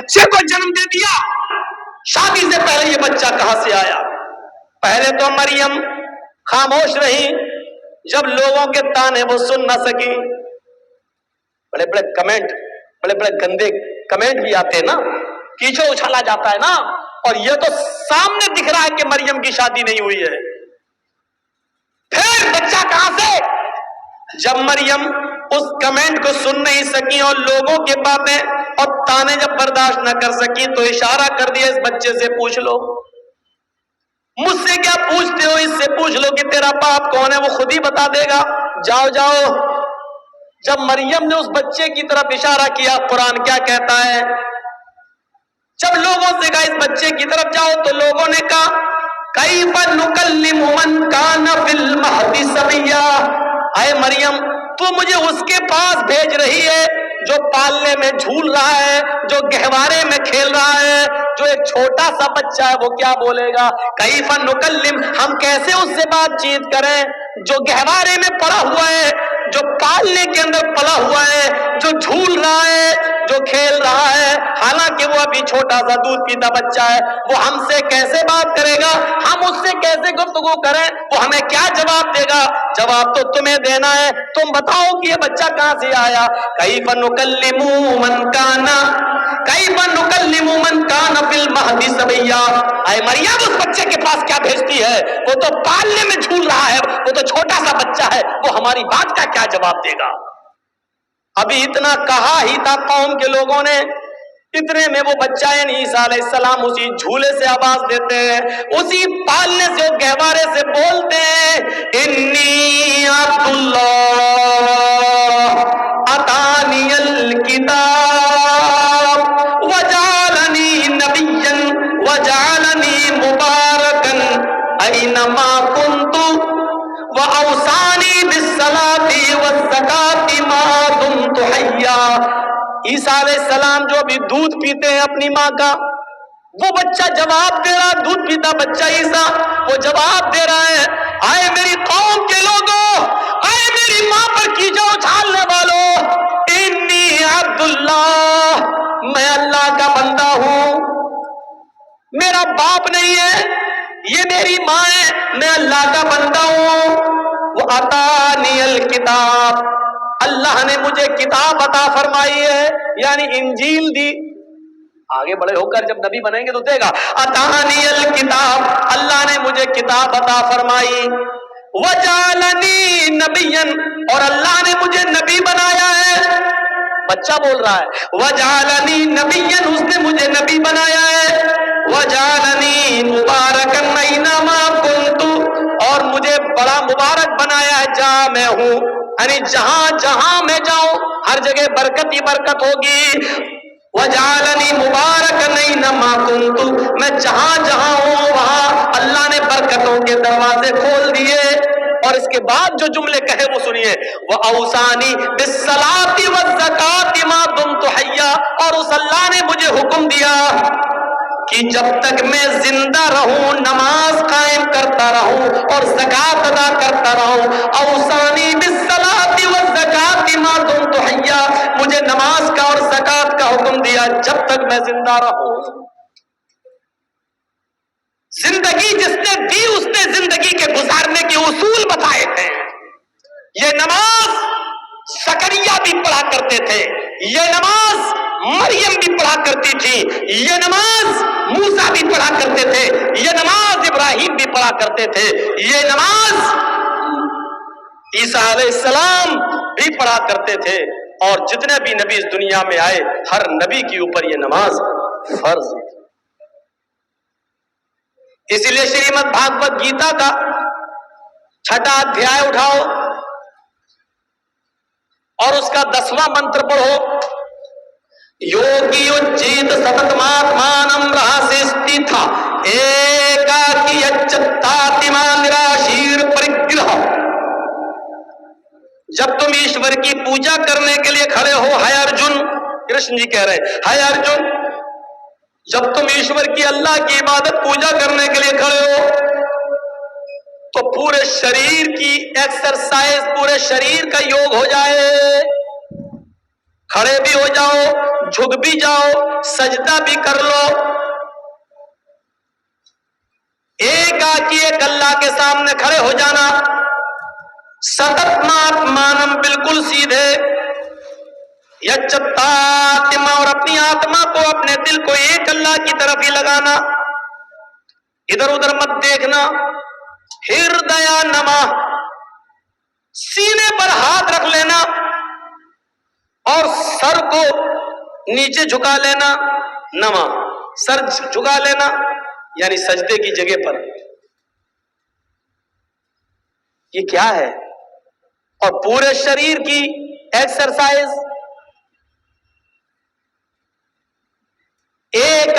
بچے کو جنم دے دیا. شادی سے پہلے یہ بچہ کہاں سے آیا؟ پہلے تو مریم خاموش رہی. جب لوگوں کے تانے وہ سن نہ سکی، بڑے بڑے کمنٹ، بڑے بڑے گندے کمنٹ بھی آتے ہیں نا، کیچڑ اچھالا جاتا ہے نا، اور یہ تو سامنے دکھ رہا ہے کہ مریم کی شادی نہیں ہوئی ہے. پھر بچہ کہاں سے؟ جب مریم اس کمنٹ کو سن نہیں سکی اور لوگوں کے باتیں اور تانے جب برداشت نہ کر سکی تو اشارہ کر دیا اس بچے سے پوچھ لو. مجھ سے کیا پوچھتے ہو، اس سے پوچھ لو کہ تیرا باپ کون ہے، وہ خود ہی بتا دے گا. جاؤ جاؤ. جب مریم نے اس بچے کی طرف اشارہ کیا، قرآن کیا کہتا ہے؟ جب لوگوں سے کہا اس بچے کی طرف جاؤ تو لوگوں نے کہا کیف نکلم من کان فی المہد صبیا. اے مریم، تو مجھے اس کے پاس بھیج رہی ہے جو پالنے میں جھول رہا ہے، جو گہوارے میں کھیل رہا ہے، جو ایک چھوٹا سا بچہ ہے، وہ کیا بولے گا؟ کیف نکلم، ہم کیسے اس سے بات چیت کریں جو گہوارے میں پڑا ہوا ہے، جو پالنے کے اندر پلا ہوا ہے، جو جھول رہا ہے، جو کھیل رہا ہے، حالانکہ وہ ابھی چھوٹا سا دودھ پیتا بچہ ہے. وہ ہم سے کیسے بات کرے گا؟ ہم اس سے کیسے گفتگو کریں؟ وہ ہمیں کیا جواب دے گا؟ جواب تو تمہیں دینا ہے. تم بتاؤ کہ یہ بچہ کہاں سے آیا؟ کیف نکلم من کان فی المہد صبیا. اے مریم، اس بچے کے پاس کیا بھیجتی ہے؟ وہ تو پالنے میں جھول رہا ہے، وہ تو چھوٹا سا بچہ ہے، وہ ہماری بات کا کیا جواب دے گا؟ ابھی اتنا کہا ہی تھا قوم کے لوگوں نے، اتنے میں وہ بچہ یعنی عیسیٰ علیہ السلام اسی جھولے سے آواز دیتے ہیں، اسی پالنے سے، گہوارے سے بولتے ہیں انی عبد اللہ اتانی الکتاب وجعلنی نبیا وجعلنی مبارکا اینما کنت وَأَوْصَانِي بِالصَّلَاةِ وَالزَّكَاةِ مَا دُمْتُ حَيًّا. عیسیٰ علیہ السلام جو ابھی دودھ پیتے ہیں اپنی ماں کا، وہ بچہ جواب دے رہا، دودھ پیتا بچہ عیسیٰ، وہ جواب دے رہا ہے آئے میری قوم کے لوگوں، آئے میری ماں پر کیچڑ اچھالنے والوں، انی عبد اللہ، میں اللہ کا بندہ ہوں، میرا باپ نہیں ہے، یہ میری ماں ہے، میں اللہ کا بندہ ہوں. وہ عطانی الکتاب، اللہ نے مجھے کتاب عطا فرمائی ہے، یعنی انجیل دی. آگے بڑے ہو کر جب نبی بنیں گے تو دے گا. عطانی الکتاب، اللہ نے مجھے کتاب عطا فرمائی. وجعلنی نبیا، اور اللہ نے مجھے نبی بنایا ہے. بچہ بول رہا ہے وجعلنی نبیا، اس نے مجھے نبی بنایا ہے. وجعلنی مبارکا اینما کنت، اور مجھے بڑا مبارک بنایا ہے جہاں میں ہوں، یعنی جہاں جہاں میں جاؤں ہر جگہ برکت ہی برکت ہوگی. وجعلنی مبارکا اینما کنت، میں جہاں جہاں ہوں وہاں اللہ نے برکتوں کے دروازے کھول دیے. اور اس کے بعد جو جملے کہے وہ سنیے، وَأَوْصَانِي بِالصَّلَاةِ وَالزَّكَاةِ مَا دُمْتُ حَيًّا، اور اس اللہ نے مجھے حکم دیا کہ جب تک میں زندہ رہوں نماز قائم کرتا رہوں اور زکات ادا کرتا رہوں. اوصانی بالصلاۃ والزکات ما دمت حیا، مجھے نماز کا اور زکات کا حکم دیا جب تک میں زندہ رہوں. زندگی جس نے دی اس نے زندگی کے گزارنے کے اصول بتائے تھے. یہ نماز زکریا بھی پڑھا کرتے تھے، یہ نماز مریم بھی پڑھا کرتی تھی، یہ نماز موسیٰ بھی پڑھا کرتے تھے، یہ نماز ابراہیم بھی پڑھا کرتے تھے، یہ نماز عیسیٰ علیہ السلام بھی پڑھا کرتے تھے. اور جتنے بھی نبی اس دنیا میں آئے ہر نبی کے اوپر یہ نماز فرض ہے. اسی لیے شریمد بھاگوت گیتا کا 6واں ادھیائے اٹھاؤ اور اس کا 10واں منتر پڑھو. یوگی اچیت ستتماتمانم رہاسیستی تھا ایکاکی اچتاتما نراشیر پرگرہ. جب تم ایشور کی پوجا کرنے کے لیے کھڑے ہو، ہے ارجن، کرشن جی کہہ رہے ہے ارجن، جب تم ایشور کی اللہ کی عبادت پوجا کرنے کے لیے کھڑے ہو تو پورے شریر کی ایکسرسائز، پورے شریر کا یوگ ہو جائے. کھڑے بھی ہو جاؤ، جھک بھی جاؤ، سجدہ بھی کر لو، ایک اللہ کے سامنے کھڑے ہو جانا، ستتماتمانم بالکل سیدھے، یچتاتما اور اپنی آتما کو، اپنے دل کو ایک اللہ کی طرف ہی لگانا، ادھر ادھر مت دیکھنا، ہردیا نما، سینے پر ہاتھ رکھ لینا اور سر کو نیچے جھکا لینا، نما سر جھکا لینا یعنی سجدے کی جگہ پر. یہ کیا ہے؟ اور پورے شریر کی ایکسرسائز، ایک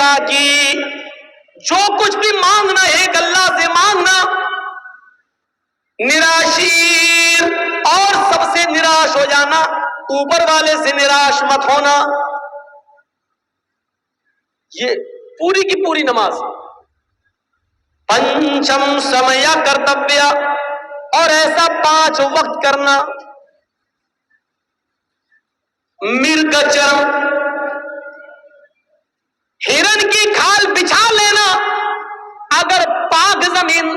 جو کچھ بھی مانگنا ایک اللہ سے مانگنا، نراشیر اور سب سے نراش ہو جانا، اوپر والے سے نراش مت ہونا. یہ پوری کی پوری نماز. پنچم سمیا کرتویہ، اور ایسا 5 وقت کرنا. مرگچرم، ہرن کی کھال بچھا لینا. اگر پاک زمین،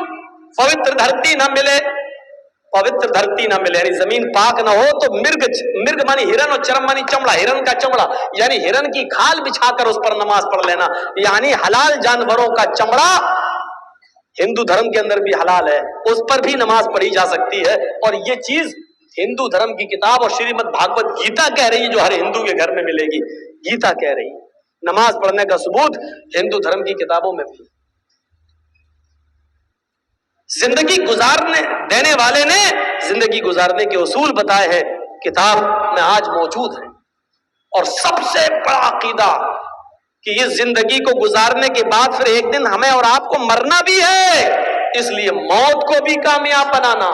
پوتر دھرتی نہ ملے، پوتر دھرتی نہ ملے یعنی زمین پاک نہ ہو تو مرگ مانی ہرن اور چرم مانی چمڑا، ہرن کا چمڑا یعنی ہرن کی کھال بچھا کر اس پر نماز پڑھ لینا. یعنی حلال جانوروں کا چمڑا ہندو دھرم کے اندر بھی حلال ہے، اس پر بھی نماز پڑھی جا سکتی ہے. اور یہ چیز ہندو دھرم کی کتاب اور شریمد بھاگوت گیتا کہہ رہی ہے، جو ہر ہندو کے گھر میں ملے گی. گیتا کہہ رہی ہے نماز پڑھنے کا ثبوت ہندو دھرم کی کتابوں میں بھی. زندگی گزارنے دینے والے نے زندگی گزارنے کے اصول بتائے ہیں، کتاب میں آج موجود ہے. اور سب سے بڑا عقیدہ کہ یہ زندگی کو گزارنے کے بعد پھر ایک دن ہمیں اور آپ کو مرنا بھی ہے، اس لیے موت کو بھی کامیاب بنانا،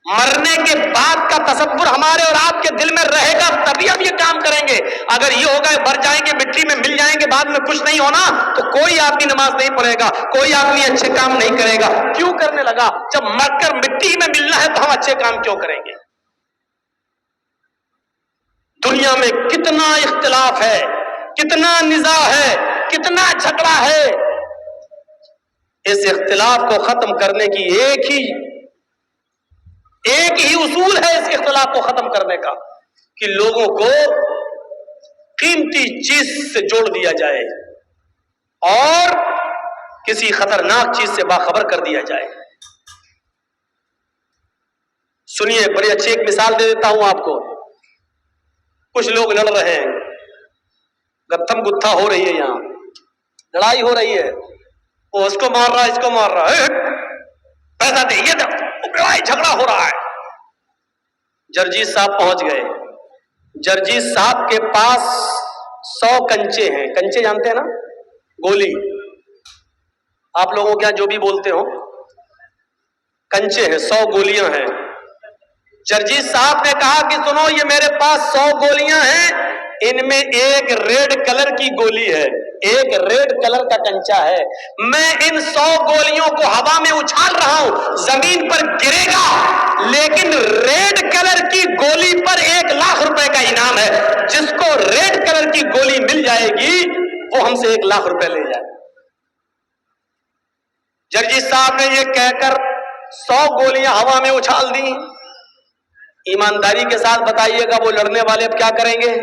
مرنے کے بعد کا تصور ہمارے اور آپ کے دل میں رہے گا تبھی ہم یہ کام کریں گے. اگر یہ ہوگا مر جائیں گے، مٹی میں مل جائیں گے، بعد میں کچھ نہیں ہونا، تو کوئی آدمی نماز نہیں پڑھے گا، کوئی آدمی اچھے کام نہیں کرے گا. کیوں کرنے لگا؟ جب مر کر مٹی میں ملنا ہے تو ہم اچھے کام کیوں کریں گے؟ دنیا میں کتنا اختلاف ہے، کتنا نزاع ہے، کتنا جھگڑا ہے. اس اختلاف کو ختم کرنے کی ایک ہی اصول ہے، اس اختلاف کو ختم کرنے کا، کہ لوگوں کو قیمتی چیز سے جوڑ دیا جائے اور کسی خطرناک چیز سے باخبر کر دیا جائے. سنیے، بڑی اچھی ایک مثال دے دیتا ہوں آپ کو. کچھ لوگ لڑ رہے ہیں، گتھم گتھا ہو رہی ہے، یہاں لڑائی ہو رہی ہے، وہ اس کو مار رہا ہے، اس کو مار رہا ہے، پیسہ دے، یہ لڑائی جھگڑا ہو رہا ہے. جرجیت صاحب پہنچ گئے. جرجیت صاحب کے پاس 100 کنچے ہیں. کنچے جانتے ہیں نا؟ گولی. آپ لوگوں کے یہاں جو بھی بولتے ہو، کنچے ہیں، 100 گولیاں ہیں. جرجیت صاحب نے کہا کہ سنو، یہ میرے پاس 100 گولیاں ہیں، ان میں ایک ریڈ کلر کی گولی ہے، ایک ریڈ کلر کا کنچا ہے. میں ان 100 گولیوں کو ہوا میں اچھال رہا ہوں، زمین پر گرے گا، لیکن ریڈ کلر کی گولی پر 1,00,000 روپے کا انعام ہے. جس کو ریڈ کلر کی گولی مل جائے گی وہ ہم سے 1,00,000 روپے لے جائے. جرجیت صاحب نے یہ کہہ کر 100 گولیاں ہوا میں اچھال دی. ایمانداری کے ساتھ بتائیے گا وہ لڑنے والے اب کیا کریں گے؟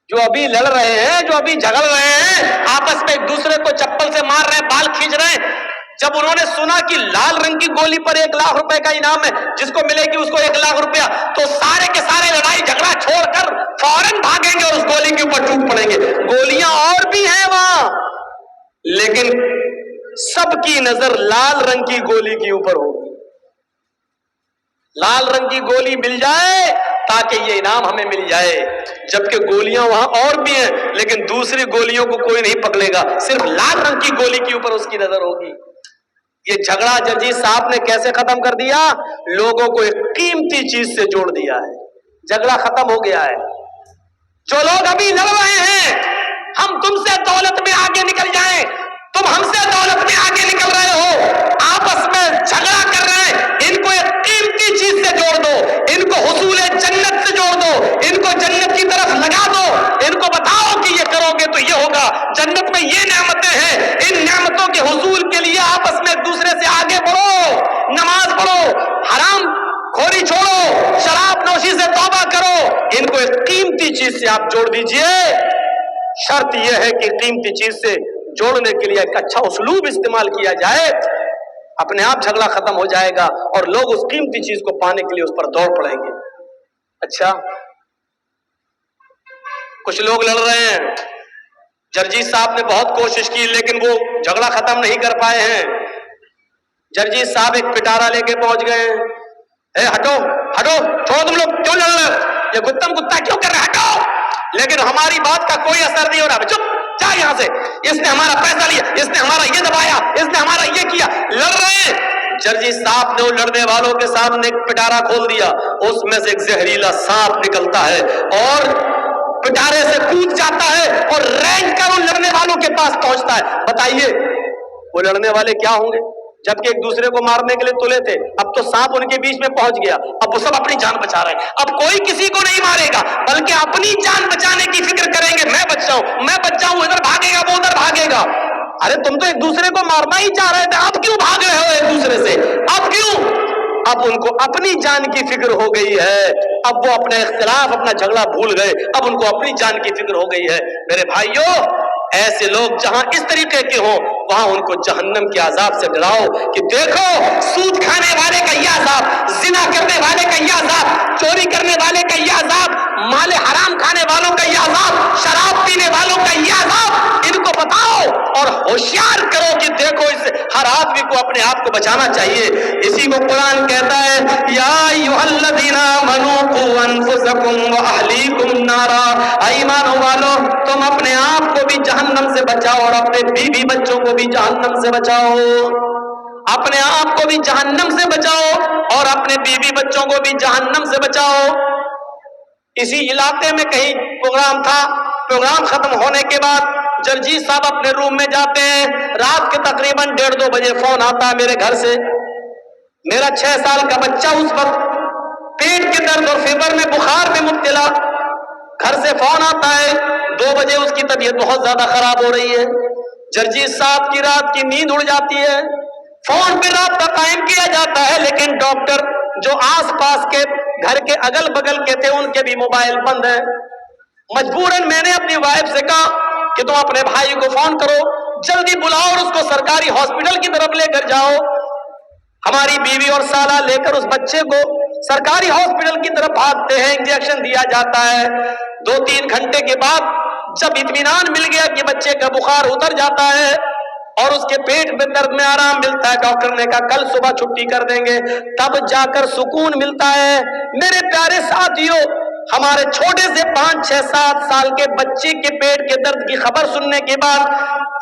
جو ابھی لڑ رہے ہیں، جو ابھی جھگڑ رہے ہیں، آپس میں ایک دوسرے کو چپل سے مار رہے ہیں، بال کھینچ رہے ہیں، جب انہوں نے سنا کہ لال رنگ کی گولی پر 1,00,000 روپے کا انعام ہے، جس کو ملے گی اس کو 1,00,000 روپیہ، تو سارے کے سارے لڑائی جھگڑا چھوڑ کر فوراً بھاگیں گے اور اس گولی کے اوپر ٹوٹ پڑیں گے. گولیاں اور بھی ہیں وہاں، لیکن سب کی نظر لال رنگ کی گولی کے اوپر ہوگی. لال رنگ کی گولی مل جائے تاکہ یہ انعام ہمیں مل جائے. جبکہ گولیاں وہاں اور بھی ہیں، لیکن دوسری گولیوں کو کوئی نہیں پکڑے گا، صرف لال رنگ کی گولی کے اوپر اس کی نظر ہوگی. یہ جھگڑا جرجیت صاحب نے کیسے ختم کر دیا؟ لوگوں کو ایک قیمتی چیز سے جوڑ دیا ہے، جھگڑا ختم ہو گیا ہے. جو لوگ ابھی لڑ رہے ہیں، ہم تم سے دولت میں آگے نکل جائیں، تم ہم سے دولت میں آگے نکل رہے ہو، آپس میں جھگڑا کر رہے ہیں، ان کو ایک قیمتی چیز سے جوڑ دو، ان کو حصول جنت سے جوڑ دو، ان کو جنت کی ہوگا. جنت میں یہ نعمتیں ہیں, ان نعمتوں کے حصول کے لیے آپس میں ایک دوسرے سے آگے بڑھو, نماز پڑھو, حرام خوری چھوڑو, شراب نوشی سے توبہ کرو. ان کو ایک قیمتی چیز سے آپ جوڑ دیجئے. شرط یہ ہے کہ قیمتی چیز سے جوڑنے کے لیے ایک اچھا اسلوب استعمال کیا جائے, اپنے آپ جھگڑا ختم ہو جائے گا اور لوگ اس قیمتی چیز کو پانے کے لیے اس پر دوڑ پڑیں گے. اچھا, کچھ لوگ لڑ رہے ہیں, جرجیت صاحب نے بہت کوشش کی لیکن وہ جھگڑا ختم نہیں کر پائے ہیں. جرجیت صاحب ایک پٹارا لے کے پہنچ گئے. اے ہٹو ہٹو, چھوڑو, تم لوگ کیوں لڑ رہے ہو, یہ گتم گتا کیوں کر رہے, ہٹو. لیکن ہماری بات کا کوئی اثر نہیں ہو رہا. چپ, جا یہاں سے, اس نے ہمارا پیسہ لیا, اس نے ہمارا یہ دبایا, اس نے ہمارا یہ کیا. لڑ رہے ہیں. جرجیت صاحب نے وہ لڑنے والوں کے سامنے ایک پٹارا کھول دیا, اس میں سے ایک زہریلا سانپ نکلتا ہے اور پٹارے سے کود جاتا ہے اور رینگ کر ان لڑنے والوں کے پاس پہنچتا ہے. بتائیے وہ لڑنے والے کیا ہوں گے, جبکہ ایک دوسرے کو مارنے کے لیے تلے تھے, اب تو سانپ ان کے بیچ میں پہنچ گیا, اب وہ سب اپنی جان بچا رہے ہیں. اب کوئی کسی کو نہیں مارے گا بلکہ اپنی جان بچانے کی فکر کریں گے. میں بچ جاؤں, میں بچ جاؤں, ادھر بھاگے گا وہ ادھر بھاگے گا. ارے تم تو ایک دوسرے کو مارنا ہی چاہ رہے تھے, اب کیوں بھاگ رہے ہو ایک دوسرے سے, اب کیوں؟ اب ان کو اپنی جان کی فکر ہو گئی ہے. اب وہ اپنے اختلاف, اپنا جھگڑا بھول گئے, اب ان کو اپنی جان کی فکر ہو گئی ہے. میرے بھائیوں, ایسے لوگ جہاں اس طریقے کے ہوں وہاں ان کو جہنم کے عذاب سے ڈراؤ کہ دیکھو سود کھانے والے کا یہ عذاب, زنا کرنے والے کا یہ عذاب, چوری کرنے والے کا یہ عذاب, مال حرام کھانے والوں کا یہ عذاب, شراب پینے والوں کا یہ عذاب. ان کو بتاؤ اور ہوشیار کرو کہ دیکھو اس ہر آدمی کو اپنے آپ کو بچانا چاہیے. اسی کو قرآن کہتا ہے, یا ایھا الذین آمنوا قوا انفسکم واہلیکم نارا, ایمان والو تم اپنے آپ کو بھی جہنم سے بچاؤ اور اپنے بیوی بچوں کو بھی جہنم سے بچاؤ. اپنے آپ کو بھی جہنم سے بچاؤ اور اپنے بیوی بچوں کو بھی جہنم سے بچاؤ. اسی علاقے میں کہیں پروگرام تھا, پروگرام ختم ہونے کے بعد جرجیت صاحب اپنے روم میں جاتے ہیں. رات کے تقریباً 1:30-2 بجے فون آتا ہے میرے گھر سے. میرا 6 سال کا بچہ اس وقت پیٹ کے درد اور فیور میں بخار میں مبتلا. گھر سے فون آتا ہے, 2 بجے اس کی طبیعت بہت زیادہ خراب ہو رہی ہے. جرجیت صاحب کی رات کی نیند اڑ جاتی ہے. فون پہ رابطہ قائم کیا جاتا ہے لیکن ڈاکٹر جو آس پاس کے گھر کے اگل بگل کے تھے ان کے بھی موبائل بند ہیں. مجبوراً میں نے اپنی وائف سے کہا کہ تم اپنے بھائی کو فون کرو, جلدی بلاؤ اور اس کو سرکاری ہاسپٹل کی طرف لے کر جاؤ. ہماری بیوی اور سالہ لے کر اس بچے کو سرکاری ہاسپٹل کی طرف بھاگتے ہیں. انجیکشن دیا جاتا ہے. 2-3 گھنٹے کے بعد جب اطمینان مل گیا کہ بچے کا بخار اتر جاتا ہے اور اس کے پیٹ میں درد میں آرام ملتا ہے, ڈاکٹر نے کہا کل صبح چھٹی کر دیں گے, تب جا کر سکون ملتا ہے. میرے پیارے ساتھیوں, ہمارے چھوٹے سے 5-6-7 سال کے بچے کے پیٹ کے درد کی خبر سننے کے بعد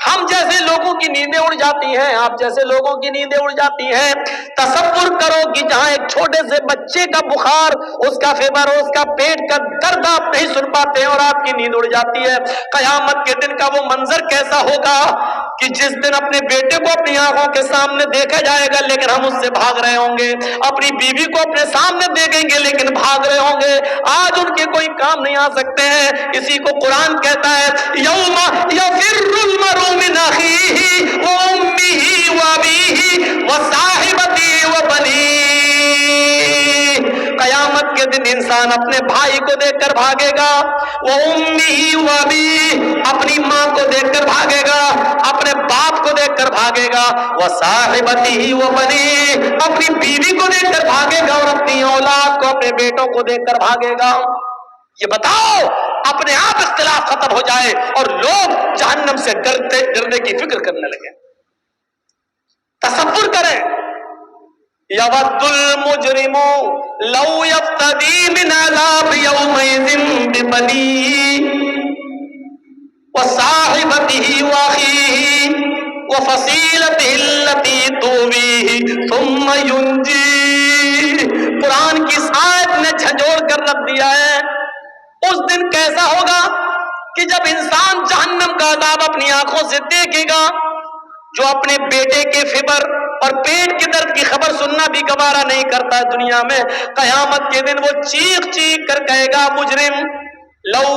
ہم جیسے لوگوں کی نیندیں اڑ جاتی ہیں, آپ جیسے لوگوں کی نیندیں اڑ جاتی ہیں. تصور کرو کہ جہاں ایک چھوٹے سے بچے کا بخار, اس کا فیور, اس کا پیٹ کا درد آپ نہیں سن پاتے ہیں اور آپ کی نیند اڑ جاتی ہے. قیامت کے دن کا وہ منظر کیسا ہوگا کہ جس دن اپنے بیٹے کو اپنی آنکھوں کے سامنے دیکھا جائے گا لیکن ہم اس سے بھاگ رہے ہوں گے, اپنی بیوی کو اپنے سامنے دیکھیں گے لیکن بھاگ رہے ہوں گے. آج ان کے کوئی کام نہیں آ سکتے ہیں. اسی کو قرآن کہتا ہے, یوم یفر المرء من اخیہ وامہ وابیہ وصاحبتہ وبنیہ. قیامت کے دن انسان اپنے بھائی کو دیکھ کر بھاگے گا, وامہ وابیہ اپنی ماں کو دیکھ کر بھاگے گا, اپنے باپ کو دیکھ کر بھاگے گا, وصاحبتہ وبنیہ اپنی بیوی کو دیکھ کر بھاگے گا اور اپنی اولاد کو, اپنے بیٹوں کو دیکھ کر بھاگے گا. یہ بتاؤ اپنے آپ اختلاف ختم ہو جائے اور لوگ جہنم سے ڈرنے کی فکر کرنے لگے. تصور کریں, یود المجرم لو یفتدی من عذاب یومئذ ببنیہ وصاحبتہ واخیہ وفصیلتہ التی تؤویہ ثم ینجیہ. قرآن کی اس آیت نے جھنجھوڑ کر رکھ دیا ہے. اس دن کیسا ہوگا کہ جب انسان جہنم کا عذاب اپنی آنکھوں سے دیکھے گا, جو اپنے بیٹے کے فیور اور پیٹ کے درد کی خبر سننا بھی گوارا نہیں کرتا دنیا میں, قیامت کے دن وہ چیخ چیخ کر کہے گا, مجرم لو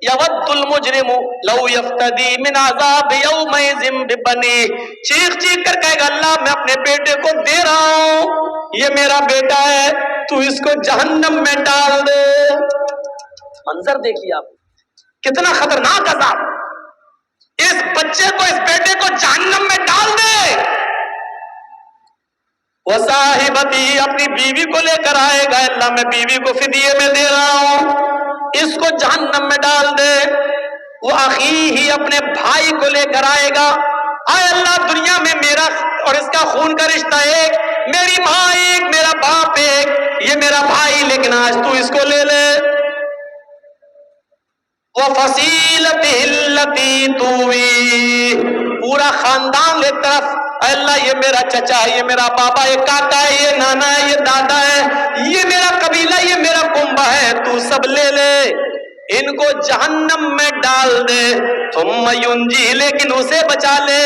یود المجرم لو یفتدی من عذاب یومئذ ببنی، چیخ چیخ کر کہے گا اللہ میں اپنے بیٹے کو دے رہا ہوں، یہ میرا بیٹا ہے، تو اس کو جہنم میں ڈال دے۔ منظر دیکھیے آپ، کتنا خطرناک عذاب، اس بچے کو، اس بیٹے کو جہنم میں ڈال دے۔ وصاحبتی، اپنی بیوی کو لے کر آئے گا، اللہ میں بیوی کو فدیے میں دے رہا ہوں، اس کو جہنم میں ڈال دے۔ وہ اخیہ، اپنے بھائی کو لے کر آئے گا، اے اللہ دنیا میں میرا اور اس کا خون کا رشتہ ایک، میری ماں ایک، میرا باپ ایک، یہ میرا بھائی، لیکن آج تو اس کو لے لے۔ وَفَصِيلَتِهِ الَّتِي تُؤْوِيهِ، پورا خاندان ایک طرف، اے اللہ یہ میرا چچا ہے، یہ میرا بابا، یہ کاکا ہے، یہ نانا ہے، یہ دادا ہے، یہ میرا قبیلہ، یہ میرا کنبہ ہے، تو سب لے لے، ان کو جہنم میں ڈال دے۔ ثم ینجی، لیکن اسے بچا لے،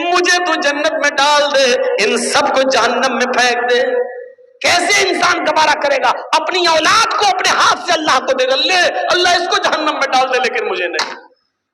مجھے تو جنت میں ڈال دے، ان سب کو جہنم میں پھینک دے۔ کیسے انسان گوارا کرے گا اپنی اولاد کو اپنے ہاتھ سے اللہ کو دے گا، لے اللہ اس کو جہنم میں ڈال دے لیکن مجھے نہیں،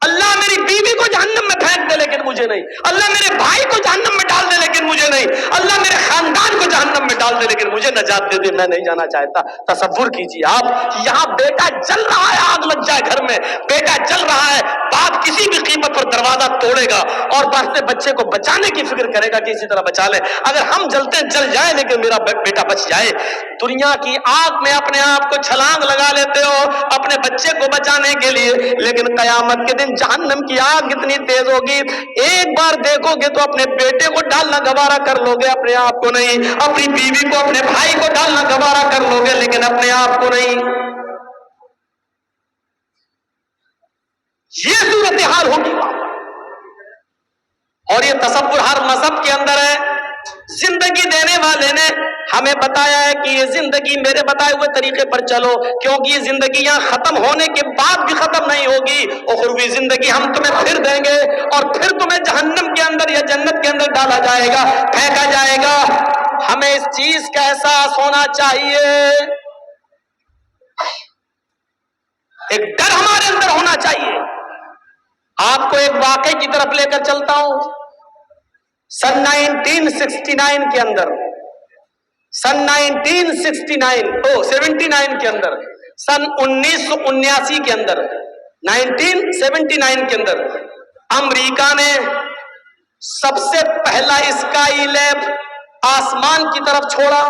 اللہ میری بیوی کو جہنم میں پھینک دے لیکن مجھے نہیں، اللہ میرے بھائی کو جہنم میں ڈال دے لیکن مجھے نہیں، اللہ میرے خاندان کو جہنم میں ڈال دے لیکن مجھے نجات دے دے، میں نہیں جانا چاہتا۔ تصور کیجیے آپ، یہاں بیٹا جل رہا ہے، آگ لگ جائے گھر میں، بیٹا جل رہا ہے، باپ کسی بھی قیمت پر دروازہ توڑے گا اور بچے کو بچانے کی فکر کرے گا کہ اسی طرح بچا لے، اگر ہم جلتے جل جائیں لیکن میرا بیٹا بچ جائے۔ دنیا کی آگ میں اپنے آپ کو چھلانگ لگا لیتے ہو اپنے بچے کو بچانے کے لیے، لیکن قیامت کے دن جہنم کی آگ اتنی تیز ہوگی، ایک بار دیکھو گے تو اپنے بیٹے کو ڈالنا گوارا کر لو گے، اپنے آپ کو نہیں، اپنی بیوی کو، اپنے بھائی کو ڈالنا گوارا کر لو گے لیکن اپنے آپ کو نہیں۔ یہ صورتحال ہوگی اور یہ تصور ہر مذہب کے اندر ہے۔ زندگی دینے والے نے ہمیں بتایا ہے کہ یہ زندگی میرے بتائے ہوئے طریقے پر چلو، کیونکہ یہ زندگی یہاں ختم ہونے کے بعد بھی ختم نہیں ہوگی، اخروی زندگی ہم تمہیں پھر دیں گے اور پھر تمہیں جہنم کے اندر یا جنت کے اندر ڈالا جائے گا، پھینکا جائے گا۔ ہمیں اس چیز کا احساس ہونا چاہیے، ایک ڈر ہمارے اندر ہونا چاہیے۔ آپ کو ایک واقعے کی طرف لے کر چلتا ہوں۔ سن 1969 کے اندر، سن 1979 کے اندر، سن 1979 کے اندر، 1979 کے اندر امریکہ نے سب سے پہلا اسکائی لیب آسمان کی طرف چھوڑا۔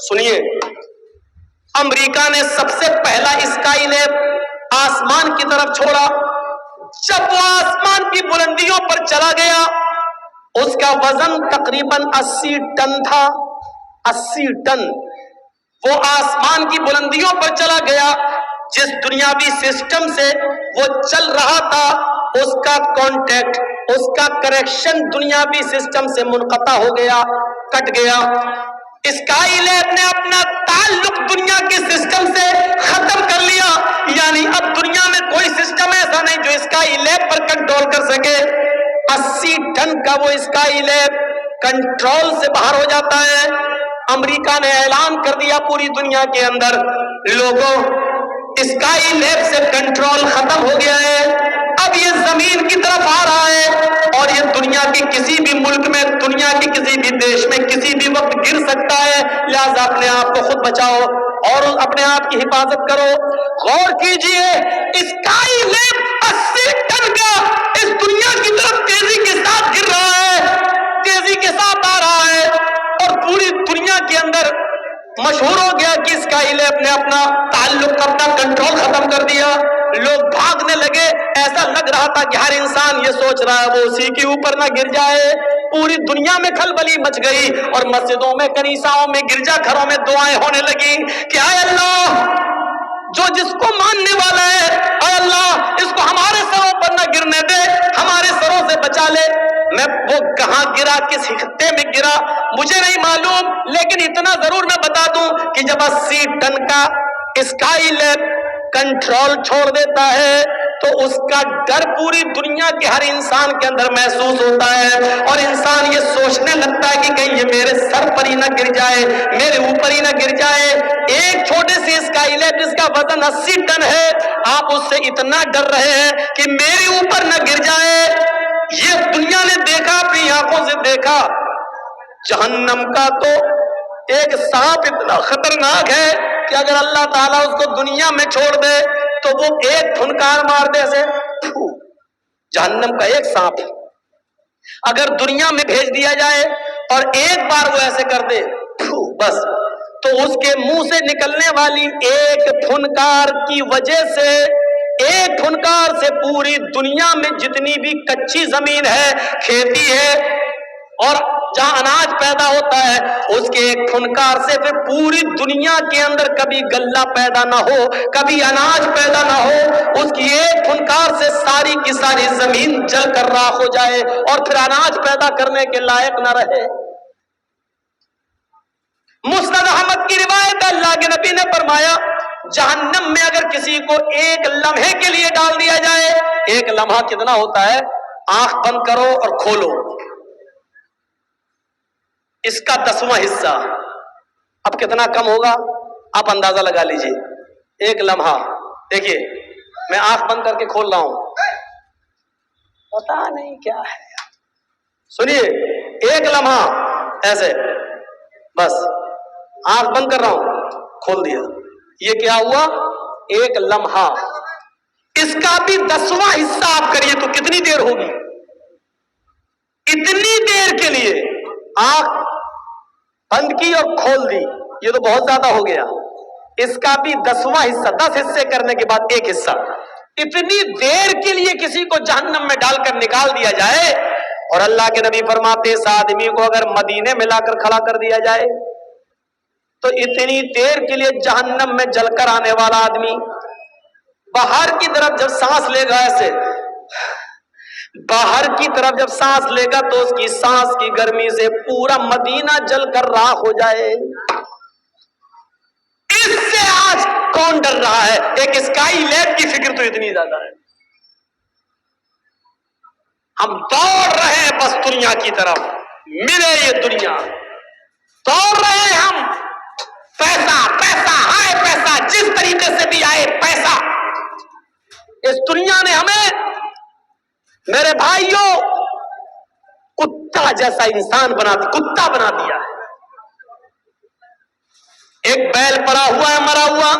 سنیے، امریکہ نے سب سے پہلا اسکائی لیب آسمان کی طرف چھوڑا۔ جب وہ آسمان کی بلندیوں پر چلا گیا، اس کا وزن تقریباً 80 ٹن تھا، 80 ٹن۔ وہ آسمان کی بلندیوں پر چلا گیا، جس دنیاوی سسٹم سے وہ چل رہا تھا اس کا کانٹیکٹ، اس کا کریکشن دنیاوی سسٹم سے منقطع ہو گیا، کٹ گیا۔ اسکائی لیب نے اپنا تعلق دنیا کے سسٹم سے ختم کر لیا، یعنی اب دنیا میں کوئی سسٹم ایسا نہیں جو اسکائی لیب پر کنٹرول کر سکے۔ 80 ٹن کا وہ اسکائی لیب کنٹرول سے باہر ہو جاتا ہے۔ امریکہ نے اعلان کر دیا پوری دنیا کے اندر، لوگوں اسکائی لیب سے کنٹرول ختم ہو گیا ہے، اب یہ زمین کی طرف آ رہا ہے اور یہ دنیا کے کسی بھی ملک میں، دنیا کے کسی بھی دیش میں کسی بھی وقت گر سکتا ہے، لہذا اپنے آپ کو خود بچاؤ اور اپنے آپ کی حفاظت کرو۔ غور کیجئے، اسکائی لیب 80 ٹن کا اس دنیا کی طرف تیزی کے ساتھ گر رہا ہے، تیزی کے ساتھ آ رہا ہے اور پوری دنیا کے اندر مشہور ہو گیا کہ اسکائی لیب نے اپنا تعلق، اپنا کنٹرول ختم کر دیا۔ لوگ بھاگنے لگے، ایسا لگ رہا تھا کہ ہر انسان یہ سوچ رہا ہے وہ اسی کے اوپر نہ گر جائے۔ پوری دنیا میں کھلبلی مچ گئی اور مسجدوں میں، کنیساؤں میں، گرجا گھروں میں دعائیں ہونے لگی کہ اے اللہ، جو جس کو ماننے والا ہے، اے اللہ اس کو ہمارے سروں پر نہ گرنے دے، ہمارے سروں سے بچا لے۔ میں وہ کہاں گرا، کس خطے میں گرا مجھے نہیں معلوم، لیکن اتنا ضرور میں بتا دوں کہ جب 80 ٹن کا اسکائی لیب کنٹرول چھوڑ دیتا ہے تو اس کا ڈر پوری دنیا کے ہر انسان کے اندر محسوس ہوتا ہے، اور انسان یہ سوچنے لگتا ہے کہ کہیں یہ میرے سر پر ہی نہ گر جائے، میرے اوپر ہی نہ گر جائے۔ ایک چھوٹے سے اسکائی لیب جس کا وزن 80 ٹن ہے، آپ اس سے اتنا ڈر رہے ہیں کہ میرے اوپر نہ گر جائے۔ یہ دنیا نے دیکھا، اپنی آنکھوں سے دیکھا۔ جہنم کا تو ایک سانپ اتنا خطرناک ہے کہ اگر اللہ تعالیٰ اس کو دنیا میں چھوڑ دے تو وہ ایک پھنکار مار دے ایسے، جہنم کا ایک سانپ اگر دنیا میں بھیج دیا جائے اور ایک بار وہ ایسے کر دے بس، تو اس کے منہ سے نکلنے والی ایک پھنکار کی وجہ سے، ایک پھنکار سے پوری دنیا میں جتنی بھی کچی زمین ہے، کھیتی ہے اور جہاں اناج پیدا ہوتا ہے، اس کے ایک پھنکار سے پھر پوری دنیا کے اندر کبھی غلہ پیدا نہ ہو، کبھی اناج پیدا نہ ہو، اس کی ایک پھنکار سے ساری کی ساری زمین جل کر راکھ ہو جائے اور پھر اناج پیدا کرنے کے لائق نہ رہے۔ مسند احمد کی روایت، اللہ کے نبی نے فرمایا جہنم میں اگر کسی کو ایک لمحے کے لیے ڈال دیا جائے، ایک لمحہ کتنا ہوتا ہے، آنکھ بند کرو اور کھولو، اس کا 10واں حصہ، اب کتنا کم ہوگا آپ اندازہ لگا لیجئے۔ ایک لمحہ، دیکھیے میں آنکھ بند کر کے کھول رہا ہوں، پتا نہیں کیا ہے، سنیے ایک لمحہ ایسے، بس آنکھ بند کر رہا ہوں، کھول دیا، یہ کیا ہوا، ایک لمحہ۔ اس کا بھی 10واں حصہ آپ کریے تو کتنی دیر ہوگی، اتنی دیر کے لیے آنکھ بند کی اور کھول دی، یہ تو بہت زیادہ ہو گیا۔ اس کا بھی 10واں حصہ، 10 حصے کرنے کے بعد ایک حصہ، اتنی دیر کے لیے کسی کو جہنم میں ڈال کر نکال دیا جائے، اور اللہ کے نبی فرماتے اس آدمی کو اگر مدینے میں لا کر کھڑا کر دیا جائے تو اتنی دیر کے لیے جہنم میں جل کر آنے والا آدمی باہر کی طرف جب سانس لے گا، ایسے باہر کی طرف جب سانس لے گا تو اس کی سانس کی گرمی سے پورا مدینہ جل کر راکھ ہو جائے۔ اس سے آج کون ڈر رہا ہے؟ ایک اسکائی لیب کی فکر تو اتنی زیادہ ہے۔ ہم دوڑ رہے ہیں بس دنیا کی طرف، ملے یہ دنیا، دوڑ رہے ہیں ہم، پیسہ پیسہ ہائے پیسہ، جس طریقے سے بھی آئے پیسہ۔ اس دنیا نے ہمیں میرے بھائیوں کتا جیسا انسان کتا بنا دیا ہے۔ ایک بیل پڑا ہوا ہے مرا ہوا،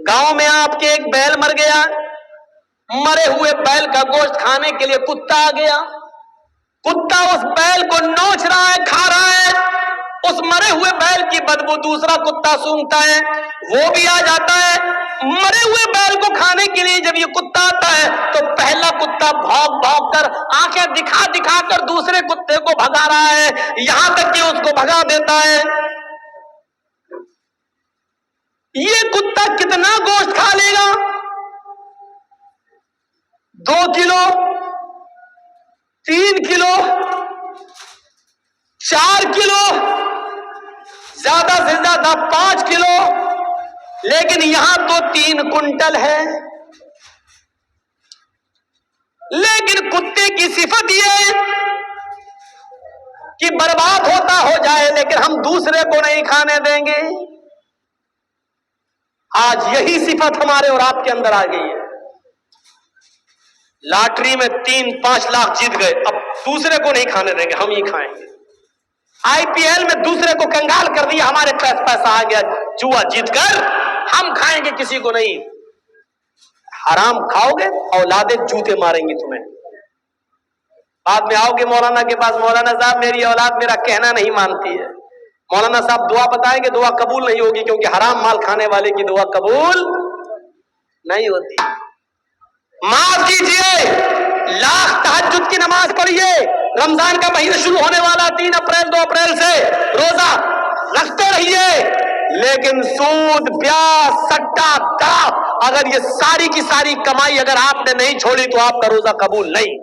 گاؤں میں آپ کے ایک بیل مر گیا، مرے ہوئے بیل کا گوشت کھانے کے لیے کتا آ گیا، کتا اس بیل کو نوچ رہا ہے، کھا رہا ہے، اس مرے ہوئے بیل کی بدبو دوسرا کتا سونگتا ہے، وہ بھی آ جاتا ہے۔ مرے ہوئے بیل کو کھانے کے لیے جب یہ کتا آتا ہے تو پہلا کتا بھونک بھونک کر، آنکھیں دکھا دکھا کر دوسرے کتے کو بھگا رہا ہے، یہاں تک کہ اس کو بھگا دیتا ہے۔ یہ کتا کتنا گوشت کھا لے گا؟ 2 کلو، 3 کلو، 4 کلو، زیادہ سے زیادہ 5 کلو، لیکن یہاں تو 3 کنٹل ہے۔ لیکن کتے کی صفت یہ ہے کہ برباد ہوتا ہو جائے لیکن ہم دوسرے کو نہیں کھانے دیں گے۔ آج یہی صفت ہمارے اور آپ کے اندر آ گئی ہے۔ لاٹری میں 3-5 لاکھ جیت گئے، اب دوسرے کو نہیں کھانے دیں گے، ہم ہی کھائیں گے۔ IPL میں دوسرے کو کنگال کر دیا، ہمارے پاس پیسہ آ گیا، جوا جیت کر ہم کھائیں گے، کسی کو نہیں۔ حرام کھاؤ گے اولادیں جوتے ماریں گی تمہیں۔ بعد میں آؤ گے مولانا کے پاس، مولانا صاحب میری اولاد میرا کہنا نہیں مانتی ہے، مولانا صاحب دعا بتائیں گے، دعا قبول نہیں ہوگی کیونکہ حرام مال کھانے والے کی دعا قبول نہیں ہوتی۔ معاف کیجئے، لاکھ تہجد کی نماز پڑھیے، رمضان کا مہینہ شروع ہونے والا 3 اپریل 2 اپریل سے روزہ رکھتے رہیے، لیکن سود، بیاج، سٹا، داو، اگر یہ ساری کی ساری کمائی اگر آپ نے نہیں چھوڑی تو آپ کا روزہ قبول نہیں،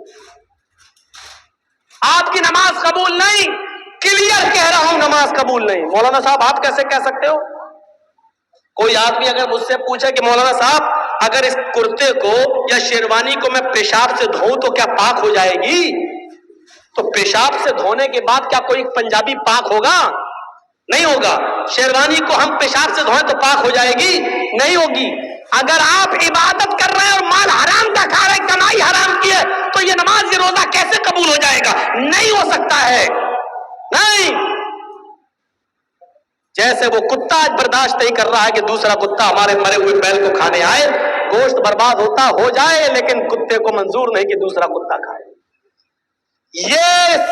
آپ کی نماز قبول نہیں، کلیئر کہہ رہا ہوں، نماز قبول نہیں۔ مولانا صاحب آپ کیسے کہہ سکتے ہو؟ کوئی آدمی اگر مجھ سے پوچھے کہ مولانا صاحب اگر اس کرتے کو یا شیروانی کو میں پیشاب سے دھوؤں تو کیا پاک ہو جائے گی؟ تو پیشاب سے دھونے کے بعد کیا کوئی پنجابی پاک ہوگا؟ نہیں ہوگا۔ شیروانی کو ہم پیشاب سے دھوئیں تو پاک ہو جائے گی؟ نہیں ہوگی۔ اگر آپ عبادت کر رہے ہیں اور مال حرام کا کھا رہے ہیں، کمائی حرام کی ہے، تو یہ نماز یہ روزہ کیسے قبول ہو جائے گا؟ نہیں ہو سکتا ہے، نہیں۔ جیسے وہ کتا آج برداشت نہیں کر رہا ہے کہ دوسرا کتا ہمارے مرے ہوئے بیل کو کھانے آئے، گوشت برباد ہوتا ہو جائے، لیکن کتے کو منظور نہیں کہ دوسرا کتا کھائے۔ یہ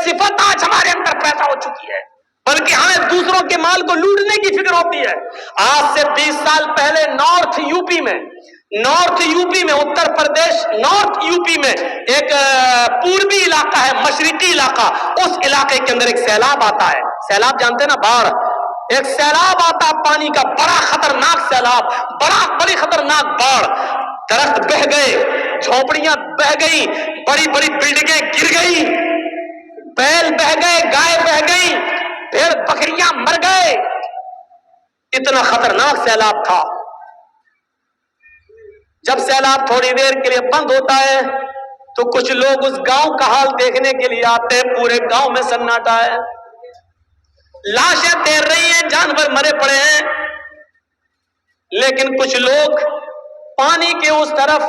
صفت آج ہمارے اندر پیدا ہو چکی ہے، بلکہ ہمیں دوسروں کے مال کو لوٹنے کی فکر ہوتی ہے۔ آج سے 20 سال پہلے نارتھ یو پی میں Uttar Pradesh north U P میں ایک پوربی علاقہ ہے، مشرقی علاقہ، اس علاقے کے اندر ایک سیلاب آتا ہے۔ سیلاب جانتے نا، باڑھ، ایک سیلاب آتا پانی کا، بڑا خطرناک سیلاب، بڑی خطرناک باڑھ، درخت بہہ گئے، جھونپڑیاں بہہ گئی، بڑی بڑی بلڈنگیں گر گئی، بیل بہہ گئے، گائے بہہ گئی، بھیڑ بکریاں مر گئے۔ اتنا خطرناک سیلاب تھا۔ جب سیلاب تھوڑی دیر کے لیے بند ہوتا ہے تو کچھ لوگ اس گاؤں کا حال دیکھنے کے لیے آتے ہیں۔ پورے گاؤں میں سناٹا ہے، لاشیں تیر رہی ہیں، جانور مرے پڑے ہیں، لیکن کچھ لوگ پانی کے اس طرف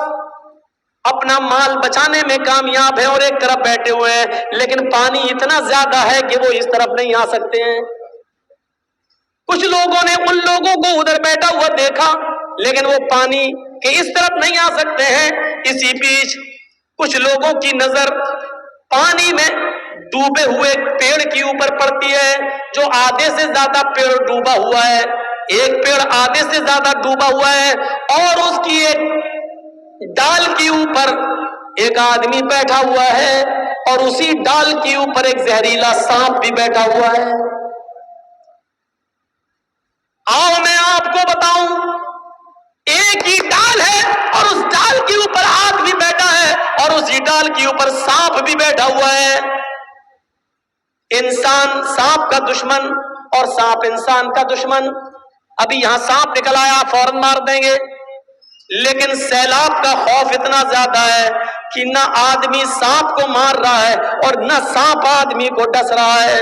اپنا مال بچانے میں کامیاب ہیں اور ایک طرف بیٹھے ہوئے ہیں، لیکن پانی اتنا زیادہ ہے کہ وہ اس طرف نہیں آ سکتے ہیں۔ کچھ لوگوں نے ان لوگوں کو ادھر بیٹھا ہوا دیکھا، لیکن وہ پانی کے اس طرف نہیں آ سکتے ہیں۔ اسی بیچ کچھ لوگوں کی نظر پانی میں ڈوبے ہوئے پیڑ کے اوپر پڑتی ہے، جو آدھے سے زیادہ پیڑ ڈوبا ہوا ہے، ایک پیڑ آدھے سے زیادہ ڈوبا ہوا ہے، اور اس کی ایک ڈال کے اوپر ایک آدمی بیٹھا ہوا ہے، اور اسی ڈال کے اوپر ایک زہریلا سانپ بھی بیٹھا ہوا ہے۔ آؤ میں آپ کو بتاؤں، ایک ہی ڈال ہے اور اس ڈال کے اوپر آدمی بیٹھا ہے، اور اسی ڈال کے اوپر سانپ بھی بیٹھا ہوا ہے۔ انسان سانپ کا دشمن اور سانپ انسان کا دشمن۔ ابھی یہاں سانپ نکل آیا، فوراً مار دیں گے، لیکن سیلاب کا خوف اتنا زیادہ ہے کہ نہ آدمی سانپ کو مار رہا ہے اور نہ سانپ آدمی کو ڈس رہا ہے۔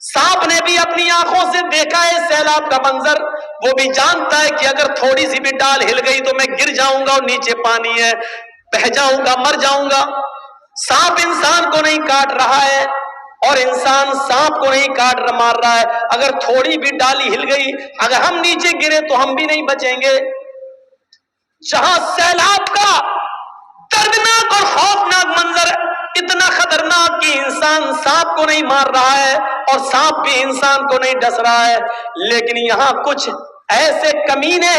سانپ نے بھی اپنی آنکھوں سے دیکھا ہے سیلاب کا منظر، وہ بھی جانتا ہے کہ اگر تھوڑی سی بھی ڈال ہل گئی تو میں گر جاؤں گا اور نیچے پانی ہے، بہہ جاؤں گا، مر جاؤں گا۔ سانپ انسان کو نہیں کاٹ رہا ہے اور انسان سانپ کو نہیں کاٹ مار رہا ہے۔ اگر تھوڑی بھی ڈالی ہل گئی، اگر ہم نیچے گرے تو ہم بھی نہیں بچیں گے۔ جہاں سیلاب کا دردناک اور خوفناک منظر اتنا خطرناک کہ انسان سانپ کو نہیں مار رہا ہے اور سانپ بھی انسان کو نہیں ڈس رہا ہے، لیکن یہاں کچھ ایسے کمینے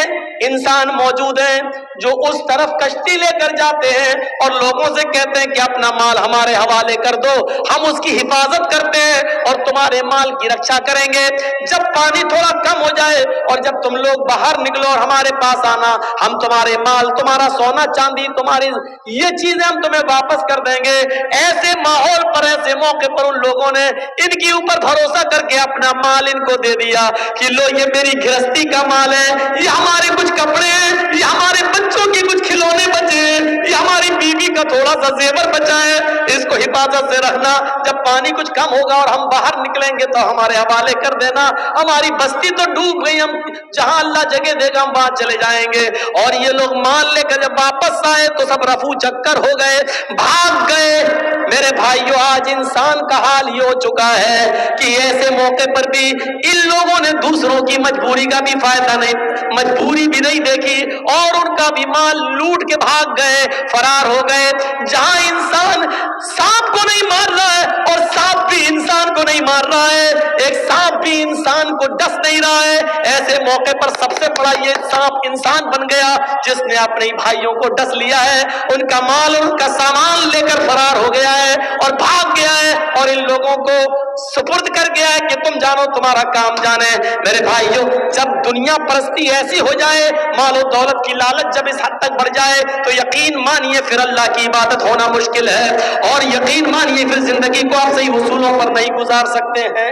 انسان موجود ہیں جو اس طرف کشتی لے کر جاتے ہیں اور لوگوں سے کہتے ہیں کہ اپنا مال ہمارے حوالے کر دو، ہم اس کی حفاظت کرتے ہیں اور تمہارے مال کی رکشا کریں گے۔ جب پانی تھوڑا کم ہو جائے اور جب تم لوگ باہر نکلو اور ہمارے پاس آنا، ہم تمہارے مال، تمہارا سونا چاندی، تمہاری یہ چیزیں ہم تمہیں واپس کر دیں گے۔ ایسے ماحول پر، ایسے موقع پر ان لوگوں نے ان کے اوپر بھروسہ کر کے اپنا مال ان کو دے دیا کہ لو یہ میری گرہستی کا مال ہے، یہ ہمارے کچھ کپڑے ہیں، یہ ہمارے بچوں کے کچھ کھلونے بچے ہیں، یہ ہماری بیوی کا تھوڑا سا زیور بچا ہے، اس کو حفاظت سے رکھنا۔ جب پانی کچھ کم ہوگا اور ہم باہر نکلیں گے تو ہمارے حوالے کر دینا، ہماری بستی تو ڈوب گئی، ہم جہاں اللہ جگہ دے گا ہم وہاں چلے جائیں گے۔ اور یہ لوگ مال لے کر جب واپس آئے تو سب رفو چکر ہو گئے، بھاگ گئے۔ میرے بھائیو، آج انسان کا حال یہ ہو چکا ہے کہ ایسے موقع پر بھی ان لوگوں نے دوسروں کی مجبوری کا بھی فائدہ نہیں، مجبوری بھی نہیں دیکھی اور ان کا بھی مال لوٹ کے بھاگ گئے، فرار ہو گئے۔ جہاں انسان سانپ کو نہیں مار رہا ہے اور سانپ بھی انسان کو نہیں مار رہا ہے، ایک سانپ بھی انسان کو ڈس نہیں رہا ہے، ایسے موقع پر سب سے بڑا یہ سانپ انسان بن گیا جس نے اپنے بھائیوں کو ڈس لیا ہے، ان کا مال اور ان کا سامان لے کر فرار ہو گیا ہے اور بھاگ گیا ہے اور ان لوگوں کو سپرد کر گیا ہے کہ تم جانو، تمہارا کام جانے۔ میرے بھائیوں، جب دنیا پرستی ایسی ہو جائے، مال و دولت کی لالچ جب اس حد تک بڑھ جائے تو یقین مانیے پھر اللہ کی عبادت ہونا مشکل ہے، اور یقین مانیے پھر زندگی کو آپ صحیح اصولوں پر نہیں گزار سکتے ہیں۔